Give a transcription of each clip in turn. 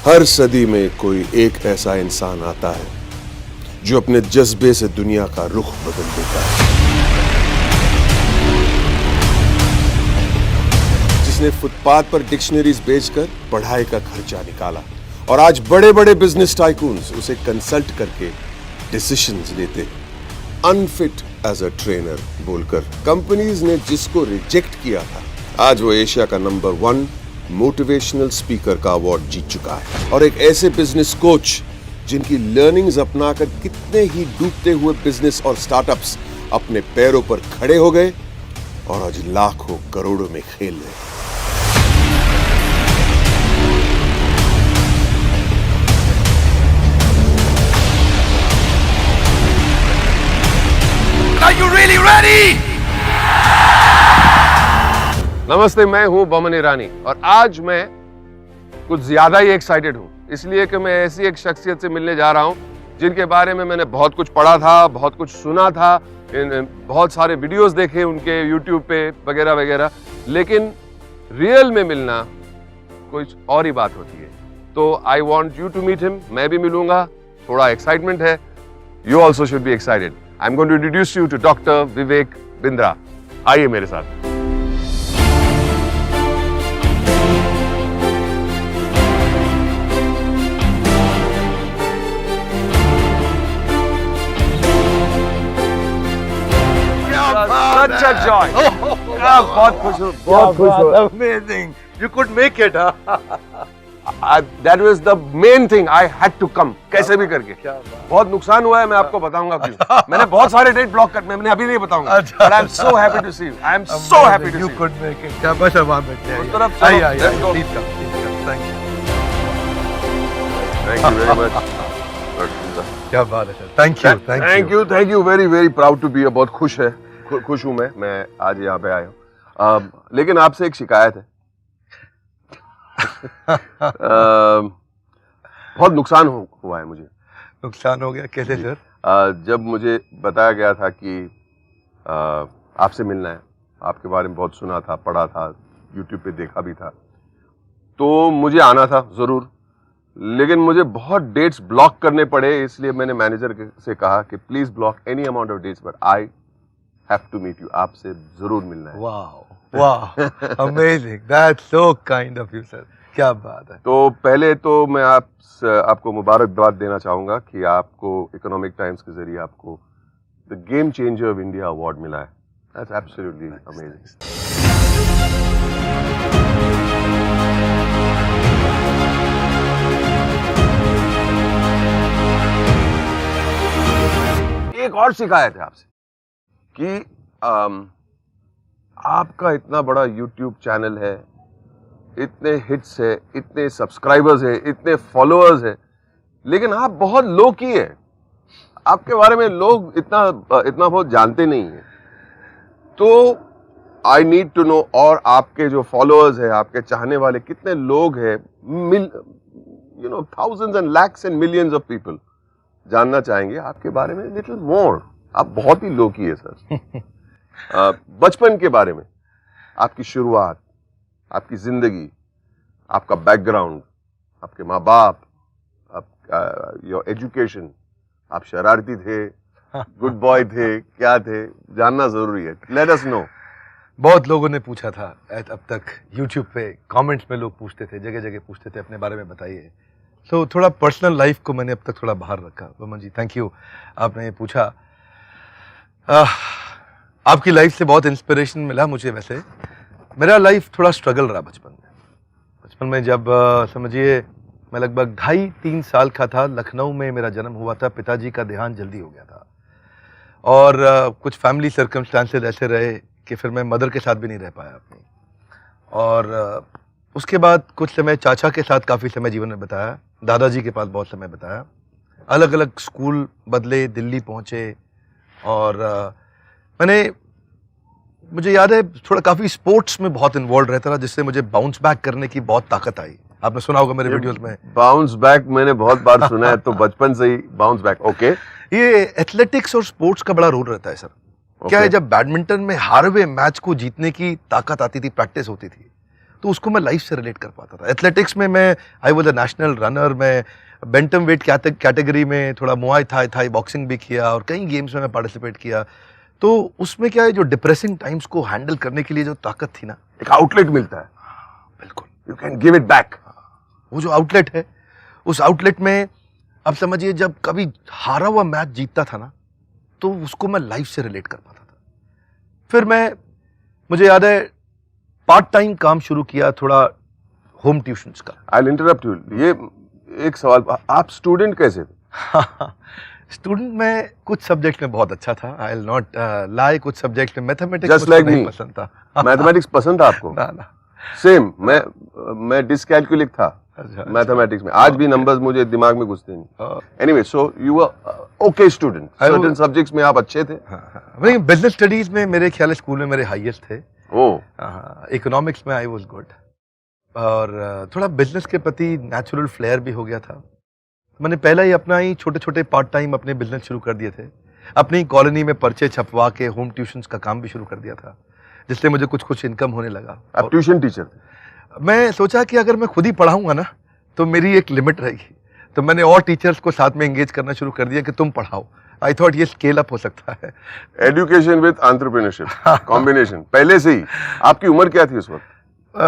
हर सदी में कोई एक ऐसा इंसान आता है जो अपने जज्बे से दुनिया का रुख बदल देता है, जिसने फुटपाथ पर डिक्शनरीज बेचकर पढ़ाई का खर्चा निकाला और आज बड़े बड़े बिजनेस टाइकून्स उसे कंसल्ट करके डिसीजंस लेते अनफिट एज अ ट्रेनर बोलकर। कंपनीज ने जिसको रिजेक्ट किया था, आज वो एशिया का नंबर 1 मोटिवेशनल स्पीकर का अवार्ड जीत चुका है। और एक ऐसे बिजनेस कोच जिनकी लर्निंग्स अपनाकर कितने ही डूबते हुए बिजनेस और स्टार्टअप्स अपने पैरों पर खड़े हो गए और आज लाखों करोड़ों में खेल रहे हैं। Are you really ready? नमस्ते, मैं हूं बमन ईरानी और आज मैं कुछ ज्यादा ही एक्साइटेड हूं, इसलिए कि मैं ऐसी एक शख्सियत से मिलने जा रहा हूं जिनके बारे में मैंने बहुत कुछ पढ़ा था, बहुत कुछ सुना था, बहुत सारे वीडियोस देखे उनके यूट्यूब पे वगैरह वगैरह, लेकिन रियल में मिलना कुछ और ही बात होती है। तो I want you to meet him, मैं भी मिलूंगा, थोड़ा एक्साइटमेंट है। You also should be excited. I am going to introduce you to doctor Vivek Bindra. आइए मेरे साथ। Such a joy. बहुत खुश हूँ, बहुत खुश हूँ। Amazing. You could make it, That was the main thing. I had to come. कैसे भी करके। बहुत नुकसान हुआ है, मैं आपको बताऊंगा क्यों। मैंने बहुत सारे डेट ब्लॉक कर, मैंने अभी नहीं बताऊंगा। But I'm so happy to see you. I am so happy to see you. You could make it. क्या बस वहाँ बैठे हैं। उस तरफ चलो। Let's go. Please come. Thank you. Thank you very much. क्या बात है sir. Thank you. Thank you. Very proud to be here. बहुत खुश हूँ मैं आज यहाँ पे आया हूँ। लेकिन आपसे एक शिकायत है। बहुत नुकसान हुआ है मुझे। नुकसान हो गया कैसे सर? जब मुझे बताया गया था कि आपसे मिलना है, आपके बारे में बहुत सुना था, पढ़ा था, यूट्यूब पे देखा भी था, तो मुझे आना था जरूर, लेकिन मुझे बहुत डेट्स ब्लॉक करने पड़े, इसलिए मैंने मैनेजर से कहा कि please block any amount of dates but I have to meet you, आपसे जरूर मिलना है। वाह, amazing, that's so kind of you sir, क्या बात है। तो पहले तो मैं आपको मुबारकबाद देना चाहूंगा कि आपको इकोनॉमिक टाइम्स के जरिए आपको the game changer of India award मिला है। That's absolutely amazing. एक और शिकायत है आपसे कि आपका इतना बड़ा YouTube चैनल है, इतने हिट्स है, इतने सब्सक्राइबर्स है, इतने फॉलोअर्स है, लेकिन आप बहुत लो की है। आपके बारे में लोग इतना बहुत जानते नहीं हैं। तो आई नीड टू नो, और आपके जो फॉलोअर्स है, आपके चाहने वाले कितने लोग हैं, thousands and lakhs and millions of people जानना चाहेंगे आपके बारे में लिटिल मोर। आप बहुत ही लो की है सर। बचपन के बारे में, आपकी शुरुआत, आपकी जिंदगी, आपका बैकग्राउंड, आपके माँ बाप, आपका योर एजुकेशन, आप शरारती थे, गुड बॉय थे, क्या थे, जानना जरूरी है। Let us know. बहुत लोगों ने पूछा था अब तक, यूट्यूब पे कमेंट्स में लोग पूछते थे, जगह जगह पूछते थे अपने बारे में बताइए। तो थोड़ा पर्सनल लाइफ को मैंने अब तक थोड़ा बाहर रखा। बमन जी थैंक यू, आपने ये पूछा। आपकी लाइफ से बहुत इंस्पिरेशन मिला मुझे। वैसे मेरा लाइफ थोड़ा स्ट्रगल रहा बचपन में जब समझिए मैं लगभग 2.5-3 साल का था, लखनऊ में मेरा जन्म हुआ था। पिताजी का देहांत जल्दी हो गया था और कुछ फैमिली सर्कमस्टांसेस ऐसे रहे कि फिर मैं मदर के साथ भी नहीं रह पाया अपनी। और उसके बाद कुछ समय चाचा के साथ काफ़ी समय जीवन में बिताया, दादाजी के पास बहुत समय बिताया, अलग अलग स्कूल बदले, दिल्ली पहुँचे और मुझे याद है थोड़ा काफ़ी स्पोर्ट्स में बहुत इन्वॉल्व रहता था, जिससे मुझे बाउंस बैक करने की बहुत ताकत आई। आपने सुना होगा मेरे वीडियोस में। बाउंस बैक मैंने बहुत बार सुना है, तो बचपन से ही बाउंस बैक। ओके, ये एथलेटिक्स और स्पोर्ट्स का बड़ा रोल रहता है सर। क्या है, जब बैडमिंटन में हार हुए मैच को जीतने की ताकत आती थी, प्रैक्टिस होती थी, तो उसको मैं लाइफ से रिलेट कर पाता था। एथलेटिक्स में मैं I was a national runner, मैं बेंटम वेट कैटेगरी में थोड़ा मुआय थाई बॉक्सिंग भी किया और कई गेम्स में मैं पार्टिसिपेट किया। तो उसमें क्या है, जो डिप्रेसिंग टाइम्स को हैंडल करने के लिए जो ताकत थी ना, एक आउटलेट मिलता है, बिल्कुल you can give it back. वो जो आउटलेट है, उस आउटलेट में अब समझिए जब कभी हारा हुआ मैच जीतता था ना, तो उसको मैं लाइफ से रिलेट कर पाता था। फिर मुझे याद है पार्ट टाइम काम शुरू किया, थोड़ा होम ट्यूशंस का। आई इंटरप्ट यू, ये एक सवाल, आप स्टूडेंट कैसे थे? स्टूडेंट में कुछ सब्जेक्ट में बहुत अच्छा था, आई विल नॉट लाई। कुछ सब्जेक्ट में मैथमेटिक्स Just like नहीं me. पसंद था। मैथमेटिक्स पसंद था आपको? ना। सेम, मैं डिसकैलकुलिक था अच्छा, मैथमेटिक्स में, आज भी नंबर्स मुझे दिमाग में घुसते नहीं। Anyway, so you were okay student, certain subjects में आप अच्छे थे? नहीं, बिजनेस स्टडीज में मेरे ख्याल स्कूल में मेरे हाईएस्ट थे। इकोनॉमिक्स में आई वाज गुड, और थोड़ा बिजनेस के प्रति नेचुरल फ्लेयर भी हो गया था। मैंने पहले ही अपना ही छोटे छोटे पार्ट टाइम अपने बिजनेस शुरू कर दिए थे। अपनी कॉलोनी में पर्चे छपवा के होम ट्यूशंस का काम भी शुरू कर दिया था, जिससे मुझे कुछ इनकम होने लगा। आप ट्यूशन टीचर थे? मैं सोचा कि अगर मैं खुद ही पढ़ाऊंगा ना, तो मेरी एक लिमिट रहेगी। तो मैंने और टीचर्स को साथ में एंगेज करना शुरू कर दिया कि तुम पढ़ाओ। आई थॉट ये स्केल अप हो सकता है। एजुकेशन विद एंटरप्रेन्योरशिप कॉम्बिनेशन, पहले से ही। आपकी उम्र क्या थी उस वक्त?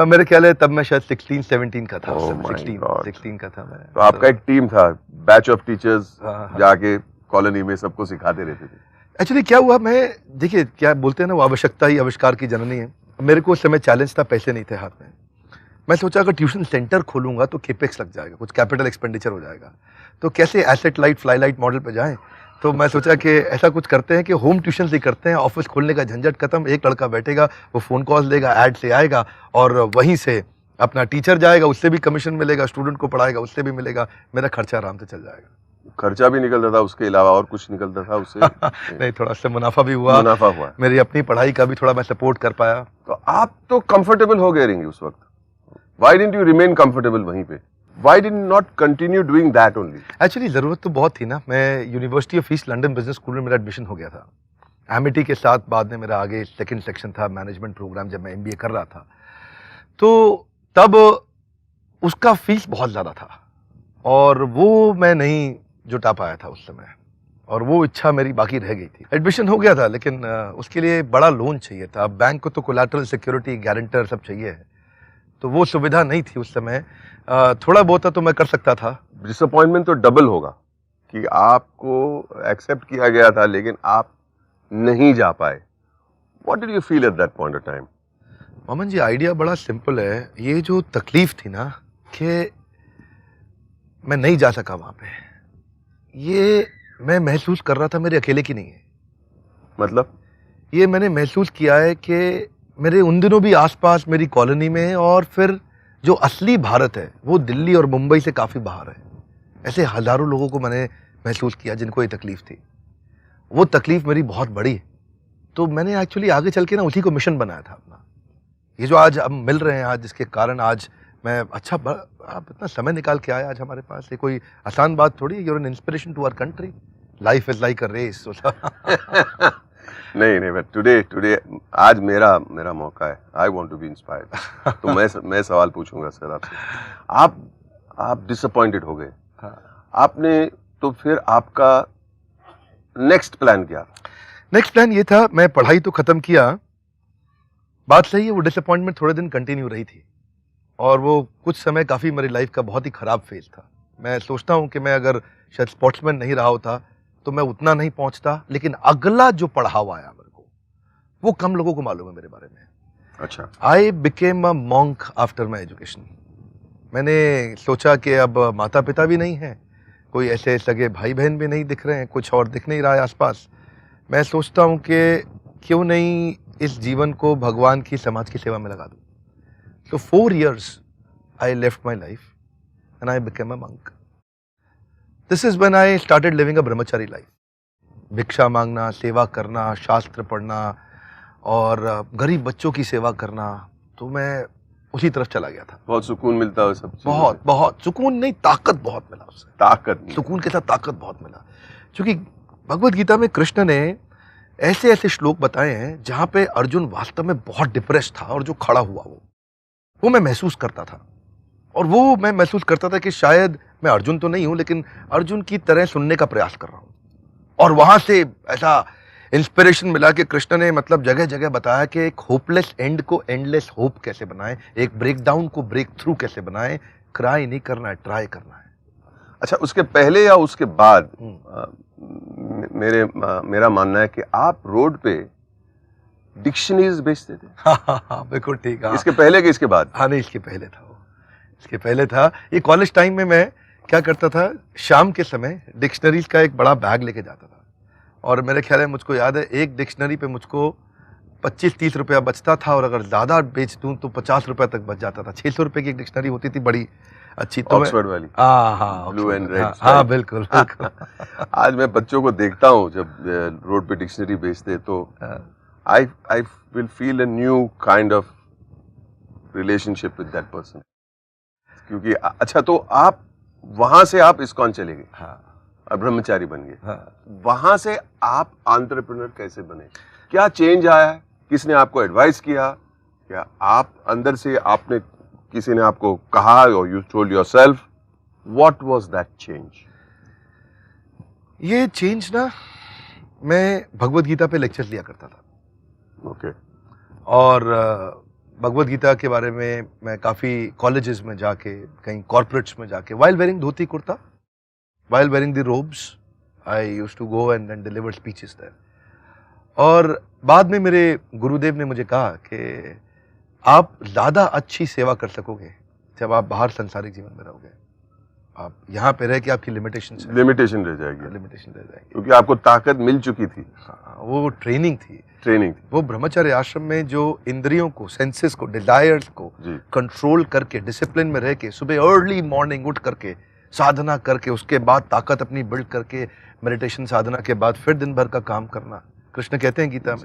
मेरे ख्याल है तब मैं शायद 16-17 का था। Oh my God. 16 का था मैं। तो आपका एक टीम था, बैच ऑफ टीचर्स, जाके कॉलोनी में सबको सिखाते रहते थे। एक्चुअली क्या हुआ, मैं देखिए क्या बोलते हैं ना, वो आवश्यकता ही आविष्कार की जननी है। मेरे को उस समय चैलेंज था, पैसे नहीं थे हाथ में। मैं सोचा अगर ट्यूशन सेंटर खोलूंगा तो केपेक्स लग जाएगा, कुछ कैपिटल एक्सपेंडिचर हो जाएगा, तो कैसे asset light fly light model पे जाएं। तो मैं सोचा कि ऐसा कुछ करते हैं कि होम ट्यूशन ही करते हैं, ऑफिस खोलने का झंझट खत्म, एक लड़का बैठेगा, वो फोन कॉल देगा, ऐड से आएगा, और वहीं से अपना टीचर जाएगा, उससे भी कमीशन मिलेगा, स्टूडेंट को पढ़ाएगा, उससे भी मिलेगा, मेरा खर्चा आराम से चल जाएगा। खर्चा भी निकलता था, उसके अलावा और कुछ निकलता था उससे? नहीं, थोड़ा सा मुनाफा भी हुआ। मेरी अपनी पढ़ाई का भी थोड़ा मैं सपोर्ट कर पाया। तो आप तो कंफर्टेबल हो गए रहेंगे उस वक्त। Why didn't you remain comfortable वहीं पे? Why did you not continue doing that only? Actually जरूरत तो बहुत थी ना। मैं university of east London business school में मेरा एडमिशन हो गया था। एमिटी के साथ बाद में मेरा आगे सेकंड सेक्शन था, मैनेजमेंट प्रोग्राम, जब मैं एमबीए कर रहा था। तो तब उसका फीस बहुत ज़्यादा था, और वो मैं नहीं जुटा पाया था उस समय, और वो इच्छा मेरी बाकी रह गई थी। एडमिशन हो गया था, लेकिन उसके लिए बड़ा लोन चाहिए था। बैंक को तो कोलैटरल सिक्योरिटी, गारंटर सब चाहिए है, तो वो सुविधा नहीं थी उस समय। थोड़ा बहुत तो मैं कर सकता था। डिसअपॉइंटमेंट तो डबल होगा कि आपको एक्सेप्ट किया गया था, लेकिन आप नहीं जा पाए। What did you feel at that point of time? Mohammed ji, idea बड़ा सिंपल है। ये जो तकलीफ थी ना कि मैं नहीं जा सका वहां पे, ये मैं महसूस कर रहा था मेरे अकेले की नहीं है। मतलब ये मैंने महसूस किया है कि मेरे उन दिनों भी आसपास मेरी कॉलोनी में, और फिर जो असली भारत है वो दिल्ली और मुंबई से काफ़ी बाहर है। ऐसे हज़ारों लोगों को मैंने महसूस किया जिनको ये तकलीफ थी। वो तकलीफ मेरी बहुत बड़ी है। तो मैंने एक्चुअली आगे चल के ना उसी को मिशन बनाया था अपना। ये जो आज हम मिल रहे हैं, आज जिसके कारण आज मैं आप इतना समय निकाल के आए आज हमारे पास, ये कोई आसान बात थोड़ी है। You're an inspiration to our country. Life is like a race. नहीं, बट टुडे आज मेरा मौका है। I want to be inspired. तो मैं सवाल पूछूंगा सर आपसे। आप डिसअपॉइंटेड हो गए। आपने तो फिर आपका नेक्स्ट प्लान क्या? नेक्स्ट प्लान ये था, मैं पढ़ाई तो खत्म किया। बात सही है, वो डिसअपॉइंटमेंट थोड़े दिन कंटिन्यू रही थी, और वो कुछ समय काफ़ी मेरी लाइफ का बहुत ही ख़राब फेज था। मैं सोचता हूँ कि मैं अगर शायद स्पोर्ट्समैन नहीं रहा होता तो मैं उतना नहीं पहुंचता, लेकिन अगला जो पढ़ावा आया मेरे को, वो कम लोगों को मालूम है मेरे बारे में। अच्छा। I became a monk after my education. मैंने सोचा कि अब माता पिता भी नहीं है, कोई ऐसे सगे भाई बहन भी नहीं दिख रहे हैं, कुछ और दिख नहीं रहा है आसपास। मैं सोचता हूँ कि क्यों नहीं इस जीवन को भगवान की, समाज की सेवा में लगा दूँ। So 4 years I left my life and I became a monk. This is when I started living a brahmachari life. भिक्षा मांगना, सेवा करना, शास्त्र पढ़ना और गरीब बच्चों की सेवा करना, तो मैं उसी तरफ चला गया था। बहुत सुकून मिलता है सब चीज़ों बहुत में। बहुत सुकून नहीं, ताकत बहुत मिला उससे। ताकत नहीं। सुकून के साथ ताकत बहुत मिला, क्योंकि भगवत गीता में कृष्ण ने ऐसे ऐसे श्लोक बताए हैं जहाँ पे अर्जुन वास्तव में बहुत डिप्रेस था, और जो खड़ा हुआ वो वो मैं महसूस करता था। और वो मैं महसूस करता था कि शायद मैं अर्जुन तो नहीं हूं, लेकिन अर्जुन की तरह सुनने का प्रयास कर रहा हूं। और वहां से ऐसा इंस्पिरेशन मिला कि कृष्ण ने मतलब जगह जगह बताया कि एक होपलेस एंड को एंडलेस होप कैसे बनाएं, एक ब्रेकडाउन को ब्रेक थ्रू कैसे बनाएं। क्राई नहीं करना है, ट्राई करना है। अच्छा, उसके पहले या उसके बाद मेरा मानना है कि आप रोड पे डिक्शनरीज बेचते थे। हाँ, बिल्कुल ठीक है। इसके पहले कि इसके बाद? हाँ नहीं, इसके पहले था वो, इसके पहले था। ये कॉलेज टाइम में मैं क्या करता था, शाम के समय डिक्शनरीज का एक बड़ा बैग लेके जाता था। और मेरे ख्याल है, मुझको याद है, एक डिक्शनरी पे मुझको 25-30 रुपया बचता था, और अगर ज़्यादा बेच दूँ तो 50 रुपया तक बच जाता था। 600 रुपये की एक डिक्शनरी होती थी, बड़ी अच्छी। तो ऑक्सफोर्ड वाली? हाँ, ब्लू एंड रेड। हाँ बिल्कुल बिल्कुल। आज मैं बच्चों को देखता हूँ जब रोड पे डिक्शनरी बेचते, तो I will feel a new kind of relationship with that person. क्योंकि अच्छा, तो आप वहां से आप इस्कॉन चले गए। हाँ, और ब्रह्मचारी बन गए। हाँ। वहां से आप एंटरप्रेन्योर कैसे बने? क्या चेंज आया? किसने आपको एडवाइस किया? क्या आप अंदर से आपने, किसी ने आपको कहा, और you told yourself? What was that change? ये चेंज ना, मैं भगवत गीता पे लेक्चर लिया करता था। ओके। और भगवत गीता के बारे में मैं काफ़ी कॉलेजेस में जाके, कहीं कॉर्पोरेट्स में जाके, while wearing dhoti kurta, while wearing the robes, I used to go and deliver speeches there. और बाद में मेरे गुरुदेव ने मुझे कहा कि आप ज़्यादा अच्छी सेवा कर सकोगे जब आप बाहर संसारिक जीवन में रहोगे। आप यहाँ पे रह के आपकी लिमिटेशन लिमिटेशन रह जाएगी। लिमिटेशन रह जाएगी, क्योंकि आपको ताकत मिल चुकी थी। हाँ, वो ट्रेनिंग थी। वो ब्रह्मचर्य आश्रम में जो इंद्रियों को, सेंसेस को, डिजायर्स को कंट्रोल करके, डिसिप्लिन में रह के, सुबह अर्ली मॉर्निंग उठ करके साधना करके, उसके बाद ताकत अपनी बिल्ड करके, मेडिटेशन साधना के बाद फिर दिन भर का काम करना। कृष्ण कहते हैं गीता में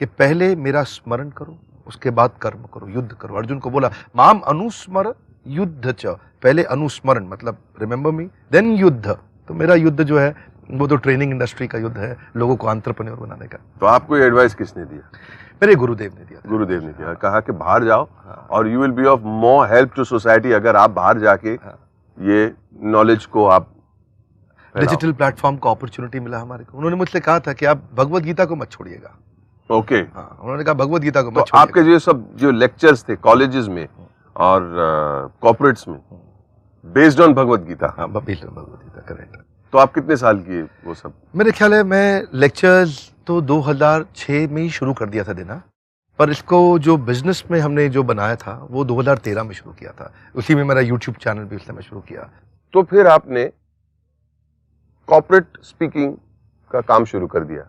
कि पहले मेरा स्मरण करो, उसके बाद कर्म करो, युद्ध करो। अर्जुन को बोला, माम अनुस्मर युद्ध च, पहले अनुस्मरण मतलब रिमेंबर मी, देन युद्ध। तो मेरा युद्ध जो है वो तो ट्रेनिंग इंडस्ट्री का युद्ध है, लोगों को एंटरप्रेन्योर बनाने का। तो आपको एडवाइस किसने दिया? मेरे गुरुदेव ने दिया। गुरुदेव ने दिया, कहा कि बाहर जाओ और you will be of more help to society अगर आप बाहर जाके ये नॉलेज को आप डिजिटल प्लेटफॉर्म का अपॉर्चुनिटी मिला हमारे को। उन्होंने मुझसे कहा था कि आप भगवत गीता को मत छोड़िएगा। ओके। हाँ, उन्होंने कहा भगवत गीता को मत छोड़िएगा। आपके जो सब जो लेक्चर्स थे कॉलेजेस में और कॉर्पोरेट्स में, बेस्ड ऑन भगवत गीता? हाँ, based on Bhagwat Gita, correct. तो आप कितने साल किए वो सब? मेरे ख्याल है मैं लेक्चर्स तो 2006 में ही शुरू कर दिया था देना, पर इसको जो बिजनेस में हमने जो बनाया था वो 2013 में शुरू किया था। उसी में मेरा यूट्यूब चैनल भी उस समय शुरू किया। तो फिर आपने कॉर्पोरेट स्पीकिंग का काम शुरू कर दिया,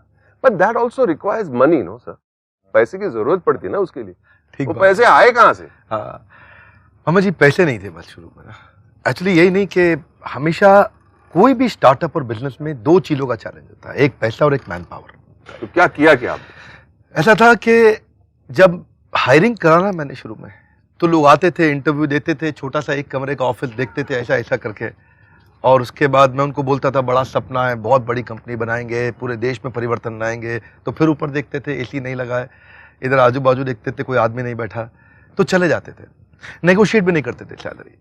but that also requires money, no sir? पैसे की जरूरत पड़ती है ना उसके लिए। ठीक, वो पैसे आए कहाँ से? हाँ मामा जी, पैसे नहीं थे बस शुरू में। एक्चुअली यही नहीं कि हमेशा कोई भी स्टार्टअप और बिजनेस में दो चीजों का चैलेंज होता है, एक पैसा और एक मैन पावर। तो क्या किया क्या आपने? ऐसा था कि जब हायरिंग कराना मैंने शुरू में, तो लोग आते थे, इंटरव्यू देते थे, छोटा सा एक कमरे का ऑफिस देखते थे ऐसा ऐसा करके, और उसके बाद मैं उनको बोलता था बड़ा सपना है, बहुत बड़ी कंपनी बनाएंगे, पूरे देश में परिवर्तन लाएंगे। तो फिर ऊपर देखते थे एसी नहीं लगा है, इधर आजू बाजू देखते थे कोई आदमी नहीं बैठा, तो चले जाते थे। नेगोशिएट भी नहीं करते थे सैलरी,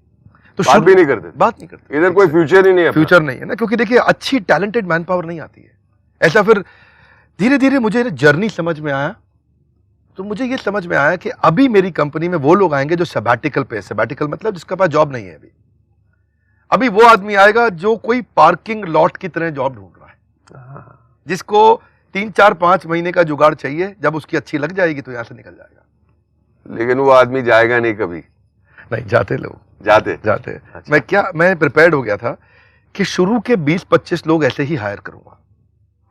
तो बात भी नहीं करते। इधर कोई फ्यूचर ही नहीं है, फ्यूचर नहीं है ना, क्योंकि देखिए अच्छी टैलेंटेड मैन पावर नहीं आती है। ऐसा फिर धीरे धीरे मुझे जर्नी समझ में आया, तो मुझे ये समझ में आया कि अभी मेरी कंपनी में वो लोग आएंगे जो सबैटिकल पे है। सबैटिकल मतलब जिसके पास जॉब नहीं है अभी वो आदमी आएगा जो कोई पार्किंग लॉट की तरह जॉब ढूंढ रहा है, जिसको 3-4-5 महीने का जुगाड़ चाहिए, जब उसकी अच्छी लग जाएगी तो यहां से निकल जाएगा। लेकिन वो आदमी जाएगा नहीं कभी। नहीं, जाते लोग, जाते। अच्छा। मैं प्रिपेयर्ड हो गया था कि शुरू के 20-25 लोग ऐसे ही हायर करूंगा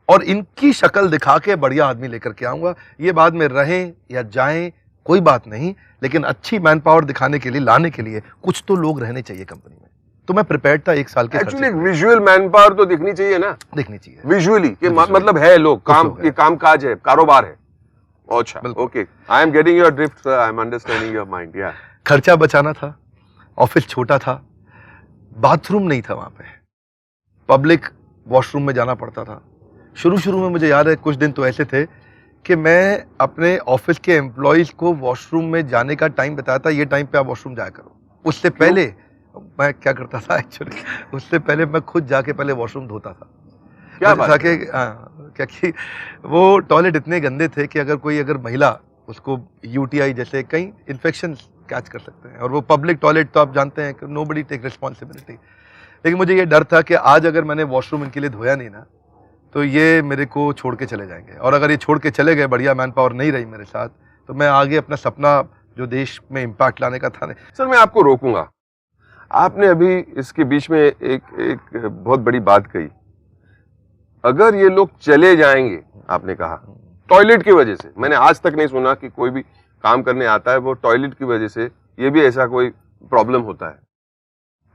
और इनकी शक्ल दिखा के बढ़िया आदमी लेकर के आऊंगा। ये बाद में रहें या जाएं कोई बात नहीं, लेकिन अच्छी मैन पावर दिखाने के लिए, लाने के लिए कुछ तो लोग रहने चाहिए कंपनी में। तो मैं प्रिपेयर्ड था 1 साल के। एक्चुअली विजुअल मैन पावर तो दिखनी चाहिए ना, दिखनी चाहिए विजुअली कि मतलब है लोग, काम ये काम काज है, कारोबार है। अच्छा, okay, I am getting your drift sir, I am understanding your mind. या खर्चा बचाना था, ऑफिस छोटा था, बाथरूम नहीं था वहां पे, पब्लिक वॉशरूम में जाना पड़ता था। शुरू में मुझे याद है कुछ दिन तो ऐसे थे कि मैं अपने ऑफिस के एम्प्लॉयज को वॉशरूम में जाने का टाइम बताया था, ये टाइम पे आप वॉशरूम जाया करो। उससे पहले मैं क्या करता था एक्चुअली, उससे पहले मैं खुद जाके पहले वॉशरूम धोता था। क्या बात है? ताकि क्योंकि वो टॉयलेट इतने गंदे थे कि अगर महिला उसको यूटीआई जैसे कई इन्फेक्शन कैच कर सकते हैं, और वो पब्लिक टॉयलेट तो आप जानते हैं कि नोबडी टेक रिस्पॉन्सिबिलिटी। लेकिन मुझे ये डर था कि आज अगर मैंने वॉशरूम इनके लिए धोया नहीं ना, तो ये मेरे को छोड़ के चले जाएंगे, और अगर ये छोड़ के चले गए, बढ़िया मैन पावर नहीं रही मेरे साथ, तो मैं आगे अपना सपना जो देश में इम्पैक्ट लाने का था नहीं। सर मैं आपको रोकूंगा, आपने अभी इसके बीच में एक बहुत बड़ी बात कही, अगर ये लोग चले जाएंगे, आपने कहा टॉयलेट की वजह से, मैंने आज तक नहीं सुना कि कोई भी काम करने आता है वो टॉयलेट की वजह से ये भी ऐसा कोई प्रॉब्लम होता है,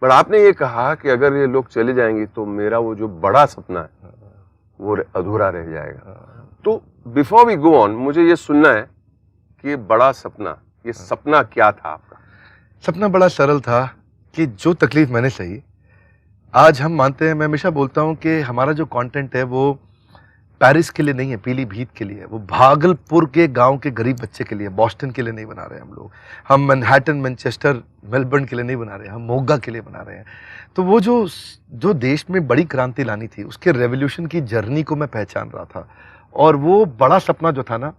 पर आपने ये कहा कि अगर ये लोग चले जाएंगे तो मेरा वो जो बड़ा सपना है वो अधूरा रह जाएगा। तो बिफोर वी गो ऑन, मुझे ये सुनना है कि ये बड़ा सपना, ये सपना क्या था आपका? सपना बड़ा सरल था कि जो तकलीफ मैंने सही, आज हम मानते हैं, मैं हमेशा बोलता हूं कि हमारा जो कंटेंट है वो पेरिस के लिए नहीं है, पीलीभीत के लिए है, वो भागलपुर के गांव के गरीब बच्चे के लिए, बॉस्टन के लिए नहीं बना रहे हम लोग, हम मैनहट्टन, मैनचेस्टर, मेलबर्न के लिए नहीं बना रहे, हम मोगा के लिए बना रहे हैं। तो वो जो देश में बड़ी क्रांति लानी थी, उसके रेवोल्यूशन की जर्नी को मैं पहचान रहा था, और वो बड़ा सपना जो था ना,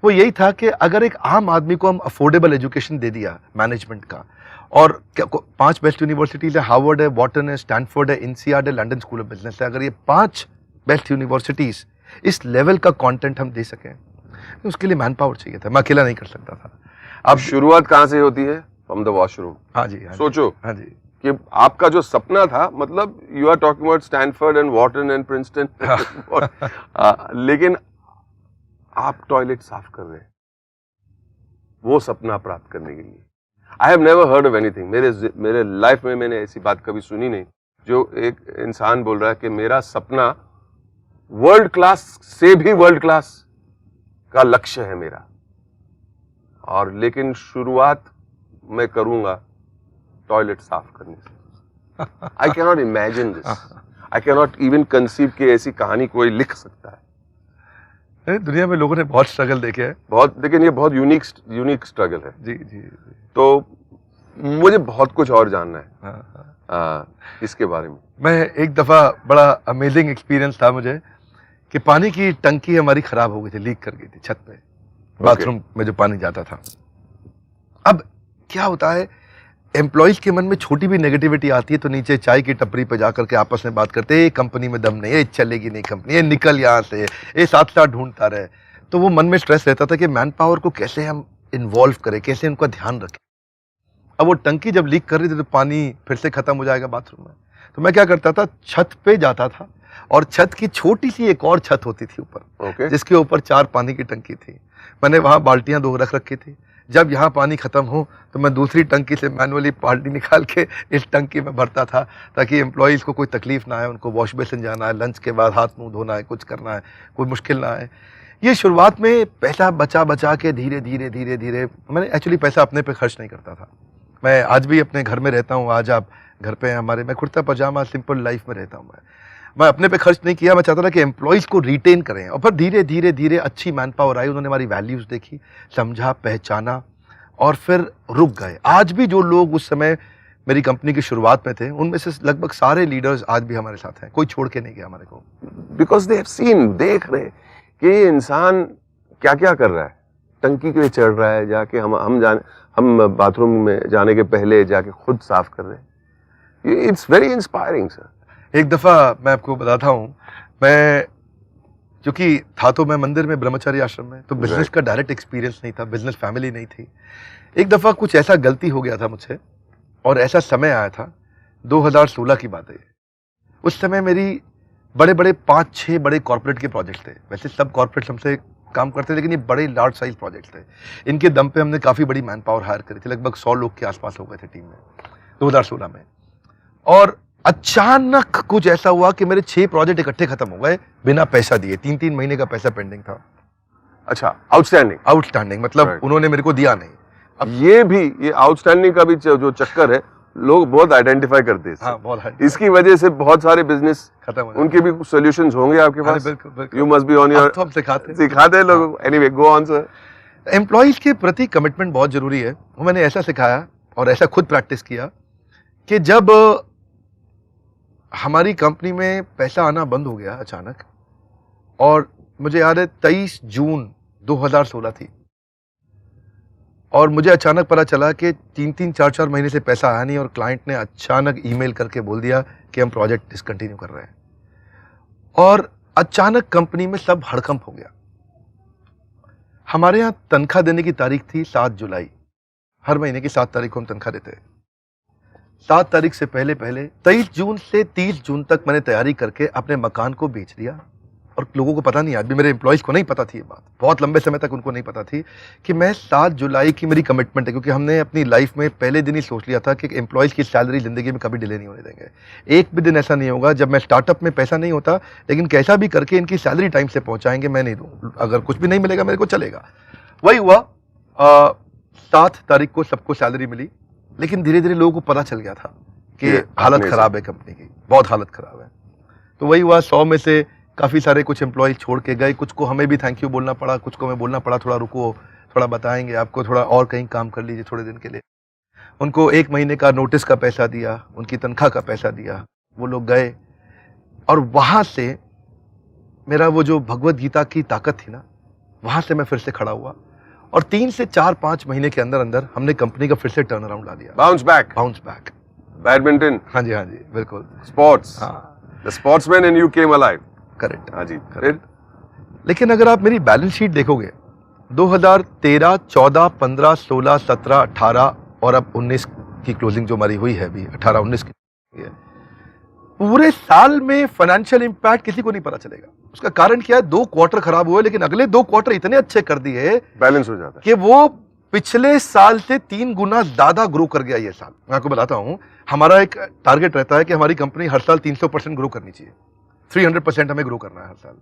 वो यही था कि अगर एक आम आदमी को हम अफोर्डेबल एजुकेशन दे दिया मैनेजमेंट का, और 5 बेस्ट यूनिवर्सिटीज है, हार्वर्ड है, वॉटन है, स्टैनफोर्ड है, INSEAD है, लंदन स्कूल ऑफ बिजनेस है, अगर ये 5 बेस्ट यूनिवर्सिटीज इस लेवल का कंटेंट हम दे सकें, तो उसके लिए मैन पावर चाहिए था, मैं अकेला नहीं कर सकता था। अब शुरुआत कहां से होती है? From the washroom. हाँ जी, सोचो हाँ जी, कि आपका जो सपना था, मतलब you are talking about Stanford and Wharton and Princeton, लेकिन आप टॉयलेट साफ कर रहे हैं वो सपना प्राप्त करने के लिए। I have never heard of anything, मेरे लाइफ में मैंने ऐसी बात कभी सुनी नहीं, जो एक इंसान बोल रहा है कि मेरा सपना वर्ल्ड क्लास से भी वर्ल्ड क्लास का लक्ष्य है मेरा, और लेकिन शुरुआत मैं करूंगा टॉयलेट साफ करने से। I can not imagine this, I can not even conceive कि ऐसी कहानी कोई लिख सकता है। दुनिया में लोगों ने बहुत स्ट्रगल देखे हैं, बहुत, लेकिन ये बहुत यूनिक स्ट्रगल है। जी जी, तो मुझे बहुत कुछ और जानना है हाँ। इसके बारे में। मैं एक दफा, बड़ा अमेजिंग एक्सपीरियंस था मुझे, कि पानी की टंकी हमारी खराब हो गई थी, लीक कर गई थी छत पे, बाथरूम में जो पानी जाता था। अब क्या होता है, एम्प्लॉइज के मन में छोटी भी नेगेटिविटी आती है तो नीचे चाय की टपरी पे जाकर के आपस में बात करते हैं, ये कंपनी में दम नहीं है, चलेगी नहीं कंपनी, ये निकल यहाँ से, ये साथ साथ ढूंढता रहे। तो वो मन में स्ट्रेस रहता था कि मैन पावर को कैसे हम इन्वॉल्व करें, कैसे उनका ध्यान रखें। अब वो टंकी जब लीक कर रही थी तो पानी फिर से खत्म हो जाएगा बाथरूम में, तो मैं क्या करता था, छत पे जाता था, और छत की छोटी सी एक और छत होती थी ऊपर, जिसके ऊपर 4 पानी की टंकी थी। मैंने वहां बाल्टियां 2 रख रखी थी, जब यहाँ पानी खत्म हो तो मैं दूसरी टंकी से मैनुअली बाल्टी निकाल के इस टंकी में भरता था, ताकि एम्प्लॉइज को कोई तकलीफ ना आए, उनको वॉश बेसिन जाना है, लंच के बाद हाथ मुंह धोना है, कुछ करना है, कोई मुश्किल ना आए। ये शुरुआत में पैसा बचा के धीरे धीरे मैंने एक्चुअली पैसा अपने पे खर्च नहीं करता था। मैं आज भी अपने घर में रहता हूँ, आज आप घर पे हैं हमारे, मैं कुर्ता पजामा सिंपल लाइफ में रहता हूँ। मैं अपने पे खर्च नहीं किया, मैं चाहता था कि एम्प्लॉइज को रिटेन करें, और फिर धीरे धीरे अच्छी मैन पावर आई, उन्होंने हमारी वैल्यूज देखी, समझा, पहचाना, और फिर रुक गए। आज भी जो लोग उस समय मेरी कंपनी की शुरुआत में थे, उनमें से लगभग सारे लीडर्स आज भी हमारे साथ हैं, कोई छोड़ के नहीं गया हमारे को। बिकॉज दे हैव सीन, देख रहे कि इंसान क्या क्या कर रहा है, टंकी के लिए चढ़ रहा है, जाके हम बाथरूम में जाने के पहले जाके खुद साफ कर रहे हैं। It's very inspiring sir. एक दफ़ा मैं आपको बताता हूँ, मैं क्योंकि था तो मैं मंदिर में ब्रह्मचारी आश्रम में, तो बिजनेस का डायरेक्ट एक्सपीरियंस नहीं था, बिजनेस फैमिली नहीं थी। एक दफ़ा कुछ ऐसा गलती हो गया था मुझसे, और ऐसा समय आया था, 2016 की बात है। उस समय मेरी बड़े 5-6 बड़े कॉर्पोरेट के प्रोजेक्ट थे। वैसे सब कॉर्पोरेट हमसे काम करते थे, लेकिन ये बड़े लार्ज साइज प्रोजेक्ट थे। इनके दम पे हमने काफ़ी बड़ी मैन पावर हायर करी थी, लगभग 100 लोग के आसपास हो गए थे टीम में 2016 में। और अचानक कुछ ऐसा हुआ कि मेरे 6 प्रोजेक्ट इकट्ठे खत्म हो गए बिना पैसा दिए, 3-3 महीने का पैसा पेंडिंग था। अच्छा, आउटस्टैंडिंग मतलब उन्होंने मेरे को दिया नहीं। अब ये आउटस्टैंडिंग का भी जो चक्कर है लोग बहुत आइडेंटिफाई करते हैं इससे। हाँ बहुत high। इसकी वजह से बहुत सारे बिजनेस खत्म हो उनके भी सॉल्यूशंस होंगे आपके हाँ, पास। बिल्कुल बिल्कुल। You must be on your, तो हम सिखाते हैं। सिखाते हैं लोगों को। Anyway go on sir. Employees के प्रति कमिटमेंट बहुत जरूरी है। वो मैंने ऐसा सिखाया और ऐसा खुद प्रैक्टिस किया कि जब हमारी कंपनी में पैसा आना बंद हो गया अचानक, और मुझे याद है 23 जून 2016 थी, और मुझे अचानक पता चला कि 3-3, 4-4 महीने से पैसा आया नहीं, और क्लाइंट ने अचानक ईमेल करके बोल दिया कि हम प्रोजेक्ट डिसकंटिन्यू कर रहे हैं, और अचानक कंपनी में सब हड़कंप हो गया। हमारे यहाँ तनख्वाह देने की तारीख थी 7 जुलाई। हर महीने की 7 तारीख को हम तनख्वाह देते हैं। 7 तारीख से पहले 23 जून से 30 जून तक मैंने तैयारी करके अपने मकान को बेच दिया, और लोगों को पता नहीं, आज भी मेरे एम्प्लॉइज को नहीं पता थी ये बात, बहुत लंबे समय तक उनको नहीं पता थी कि मैं 7 जुलाई की मेरी कमिटमेंट है, क्योंकि हमने अपनी लाइफ में पहले दिन ही सोच लिया था कि एम्प्लॉइज की सैलरी जिंदगी में कभी डिले नहीं होने देंगे। एक भी दिन ऐसा नहीं होगा जब मैं स्टार्टअप में पैसा नहीं होता, लेकिन कैसा भी करके इनकी सैलरी टाइम से पहुंचाएंगे, मैं नहीं दूँ, अगर कुछ भी नहीं मिलेगा मेरे को चलेगा। वही हुआ। 7 तारीख को सबको सैलरी मिली, लेकिन धीरे धीरे लोगों को पता चल गया था कि हालत खराब है कंपनी की, बहुत हालत खराब है। तो वही हुआ, 100 में से काफ़ी सारे कुछ एम्प्लॉय छोड़ के गए, कुछ को हमें भी थैंक यू बोलना पड़ा, कुछ को हमें बोलना पड़ा थोड़ा रुको, थोड़ा बताएंगे आपको, थोड़ा और कहीं काम कर लीजिए थोड़े दिन के लिए। उनको 1 महीने का नोटिस का पैसा दिया, उनकी तनख्वाह का पैसा दिया, वो लोग गए, और वहाँ से मेरा वो जो भगवत गीता की ताकत थी ना, वहाँ से मैं फिर से खड़ा हुआ, और 3 से 4-5 महीने के अंदर अंदर हमने कंपनी का फिर से टर्न अराउंड ला दिया। Bounce back. बैडमिंटन, हाँ जी बिल्कुल। स्पोर्ट्स, हाँ the sportsman in you came alive. Correct. हाँ जी। फिर लेकिन अगर आप मेरी बैलेंस शीट देखोगे, 2013, 14, 15, 16, 17, 18 और अब 19 की क्लोजिंग जो हमारी हुई है अभी, 18-19 की है, पूरे साल में फाइनेंशियल इंपैक्ट किसी को नहीं पता चलेगा। उसका कारण क्या है? 2 क्वार्टर खराब हुए, लेकिन अगले 2 क्वार्टर इतने अच्छे कर दिए, बैलेंस हो जाता है कि वो पिछले साल से 3 गुना ज्यादा ग्रो कर गया ये साल। मैं आपको बताता हूं, हमारा एक टारगेट रहता है कि हमारी कंपनी हर साल 300% ग्रो करनी चाहिए, 300% हमें ग्रो करना है हर साल।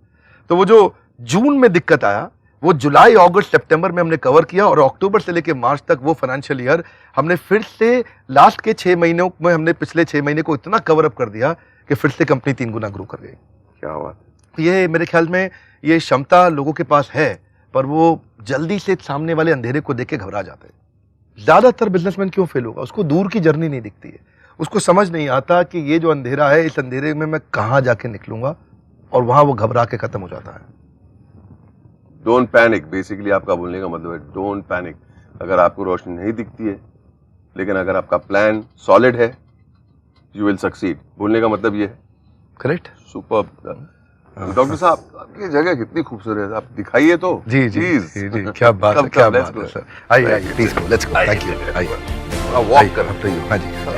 तो वो जो जून में दिक्कत आया, वो जुलाई, अगस्त, सितंबर में हमने कवर किया, और अक्टूबर से लेकर मार्च तक वो फाइनेंशियल ईयर हमने फिर से लास्ट के 6 महीनों में हमने पिछले 6 महीने को इतना कवर अप कर दिया कि फिर से कंपनी 3 गुना ग्रो कर गई। क्या हुआ? ये मेरे ख्याल में ये क्षमता लोगों के पास है, पर वो जल्दी से सामने वाले अंधेरे को देख के घबरा जाते हैं। ज्यादातर बिजनेसमैन क्यों फेल होगा? उसको दूर की जर्नी नहीं दिखती है, उसको समझ नहीं आता कि ये जो अंधेरा है, इस अंधेरे में मैं कहां जाके निकलूंगा, और वहां वो घबरा के खत्म हो जाता है। डोंट पैनिक, बेसिकली आपका बोलने का मतलब है डोंट पैनिक। अगर आपको रोशनी नहीं दिखती है, लेकिन अगर आपका प्लान सॉलिड है, यू विल सक्सीड। बोलने का मतलब ये है। करेक्ट। सुपर। डॉक्टर साहब, आपकी जगह कितनी खूबसूरत है, आप दिखाइए तो। जी, क्या बात है, क्या बात है सर। आइए please go, let's go. Thank you. आइए वॉक कर। हाँ जी।